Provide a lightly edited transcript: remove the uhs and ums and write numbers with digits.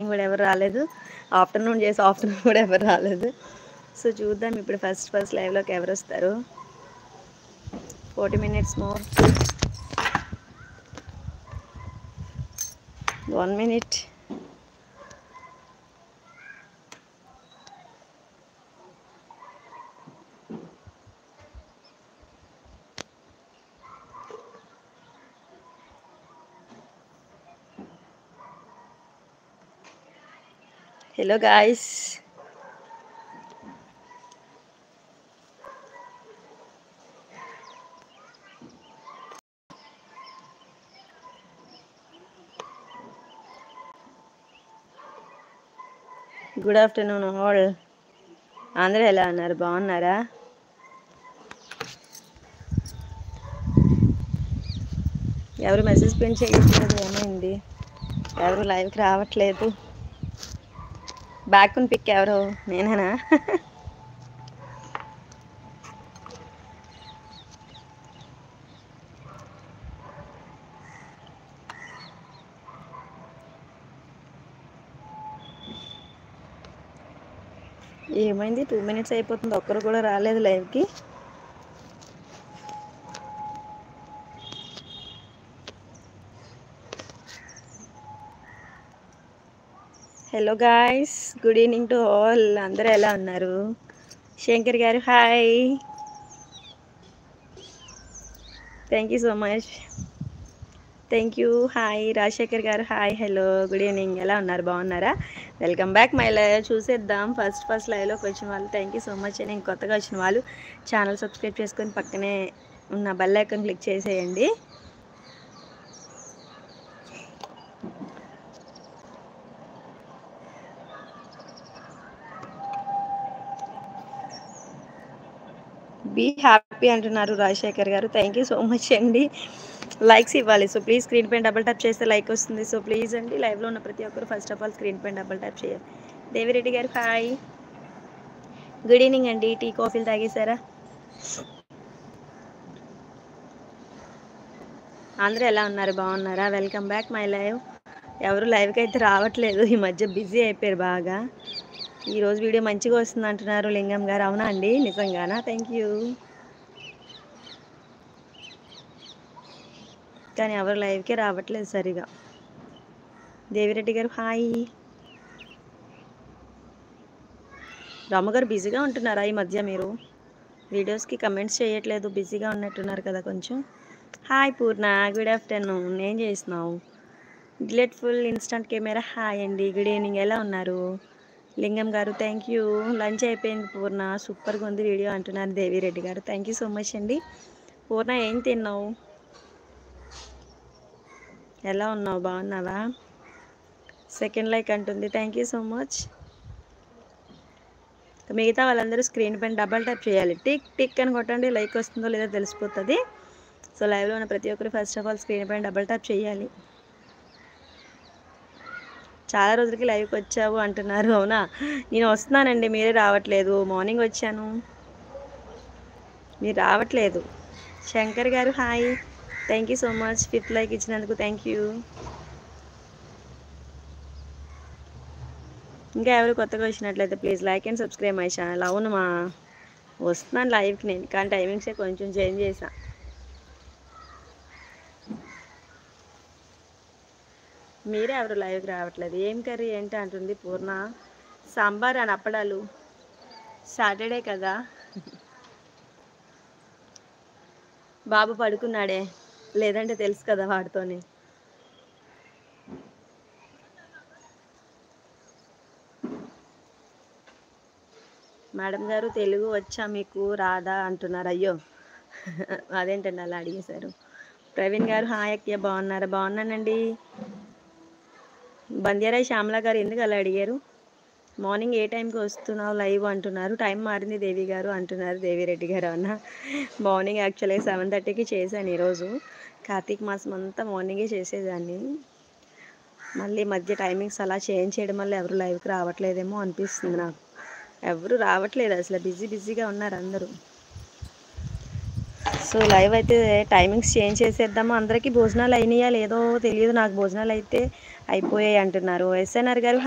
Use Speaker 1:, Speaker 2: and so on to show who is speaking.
Speaker 1: Morning కూడా ఎవరు రాలేదు, ఆఫ్టర్నూన్ చేసి ఆఫ్టర్నూన్ కూడా ఎవరు రాలేదు. సో చూద్దాం ఇప్పుడు ఫస్ట్ లైవ్లోకి ఎవరు వస్తారు. 40 minutes more, 1 minute. Hello guys. Good afternoon all. అందరూ ఎలా ఉన్నారు, బాగున్నారా? ఎవరు మెసేజ్ ప్రింట్ చేయట్లేదు, ఏమైంది? ఎవరు లైవ్కి రావట్లేదు. బ్యాక్ పిక్ ఎవరు, నేనేనా? ఏమైంది? 2 minutes అయిపోతుంది, ఒక్కరు కూడా రాలేదు లైవ్కి. Hello guys, good evening to all. అందరూ ఎలా ఉన్నారు? శంకర్ గారు hi, thank you so much. Thank you. Hi Rajasekhar గారు హాయ్, హలో, గుడ్ ఈవినింగ్. ఎలా ఉన్నారు, బాగున్నారా? Welcome back my live. చూసేద్దాం ఫస్ట్ లైవ్లోకి వచ్చిన వాళ్ళు. Thank you so much. నేను కొత్తగా వచ్చిన వాళ్ళు ఛానల్ సబ్స్క్రైబ్ చేసుకొని పక్కనే ఉన్న బెల్ ఐకాన్ క్లిక్ చేసేయండి. బీ హ్యాపీ అంటున్నారు రాజశేఖర్ గారు, థ్యాంక్ యూ సో మచ్ అండి. లైక్స్ ఇవ్వాలి, సో ప్లీజ్ స్క్రీన్ పైన డబుల్ ట్యాప్ చేస్తే లైక్ వస్తుంది. సో ప్లీజ్ అండి, లైవ్లో ఉన్న ప్రతి ఒక్కరు ఫస్ట్ ఆఫ్ ఆల్ స్క్రీన్ పైన డబుల్ ట్యాప్ చేయాలి. దేవిరెడ్డి గారు హాయ్, గుడ్ ఈవినింగ్ అండి. టీ కాఫీలు తాగేశారా? అందరూ ఎలా ఉన్నారు, బాగున్నారా? Welcome back my live. ఎవరు లైవ్కి అయితే రావట్లేదు, ఈ మధ్య బిజీ అయిపోయారు బాగా. ఈరోజు వీడియో మంచిగా వస్తుంది అంటున్నారు లింగం గారు, అవునా అండి? నిజంగానా? Thank you. కానీ ఎవరు లైవ్కే రావట్లేదు సరిగా. దేవిరెడ్డి గారు హాయ్. రామగారు బిజీగా ఉంటున్నారా ఈ మధ్య? మీరు వీడియోస్కి కమెంట్స్ చేయట్లేదు, బిజీగా ఉన్నట్టున్నారు కదా కొంచెం. హాయ్ పూర్ణ, గుడ్ ఆఫ్టర్నూన్. ఏం చేస్తున్నావు? డిలెట్ఫుల్ ఇన్స్టంట్ కెమెరా హాయ్ అండి, గుడ్ ఈవినింగ్. ఎలా ఉన్నారు? లింగం గారు థ్యాంక్ యూ. లంచ్ అయిపోయింది పూర్ణ, సూపర్గా ఉంది వీడియో అంటున్నారు దేవిరెడ్డి గారు, థ్యాంక్ యూ సో మచ్ అండి. పూర్ణ ఏం తిన్నావు, ఎలా ఉన్నావు, బాగున్నావా? సెకండ్ లైక్ అంటుంది, థ్యాంక్ యూ సో మచ్. మిగతా వాళ్ళందరూ స్క్రీన్ పైన డబల్ ట్యాప్ చేయాలి, టిక్ టిక్ అని కొట్టండి, లైక్ వస్తుందో లేదో తెలిసిపోతుంది. సో లైవ్లో ఉన్న ప్రతి ఒక్కరు ఫస్ట్ ఆఫ్ ఆల్ స్క్రీన్ పైన డబల్ ట్యాప్ చేయాలి. చాలా రోజులకి లైవ్కి వచ్చావు అంటున్నారు, అవునా? నేను వస్తున్నానండి, మీరే రావట్లేదు. మార్నింగ్ వచ్చాను, మీరు రావట్లేదు. శంకర్ గారు hi, thank you so much. 5th like ఇచ్చినందుకు థ్యాంక్ యూ. ఇంకా ఎవరు కొత్తగా వచ్చినట్లయితే please like and subscribe my channel. అవును మా వస్తున్నాను లైవ్కి నేను, కానీ టైమింగ్సే కొంచెం చేంజ్ చేసా. మీరే ఎవరు లైవ్కి రావట్లేదు. ఏం కర్రీ ఏంటి అంటుంది పూర్ణ. సాంబార్ అని అప్పడాలు, సాటర్డే కదా. బాబు పడుకున్నాడే, లేదంటే తెలుసు కదా వాడితోనే. మేడం గారు తెలుగు వచ్చా మీకు, రాదా అంటున్నారు. అయ్యో అదేంటండి అలా అడిగేశారు. ప్రవీణ్ గారు హాయ్ అక్కయ్య, బాగున్నారా? బాగున్నానండి. బంద్యారాయ్ శ్యామల గారు ఎందుకు అలా అడిగారు? మార్నింగ్ ఏ టైంకి వస్తున్నావు లైవ్ అంటున్నారు. టైం మారింది దేవి గారు అంటున్నారు దేవిరెడ్డి గారు. అన్న మార్నింగ్ యాక్చువల్గా 7:30కి చేశాను ఈరోజు. కార్తీక మాసం అంతా మార్నింగే చేసేదాన్ని, మళ్ళీ మధ్య టైమింగ్స్ అలా చేంజ్ చేయడం వల్ల ఎవరు లైవ్కి రావట్లేదేమో అనిపిస్తుంది నాకు. ఎవరు రావట్లేదు అసలు, బిజీగా ఉన్నారు అందరూ. సో లైవ్ అయితే టైమింగ్స్ చేంజ్ చేసేద్దాము. అందరికీ భోజనాలు అయినాయా లేదో తెలియదు నాకు, భోజనాలు అయితే అయిపోయాయి అంటున్నారు. ఎస్ఎన్ఆర్ గారు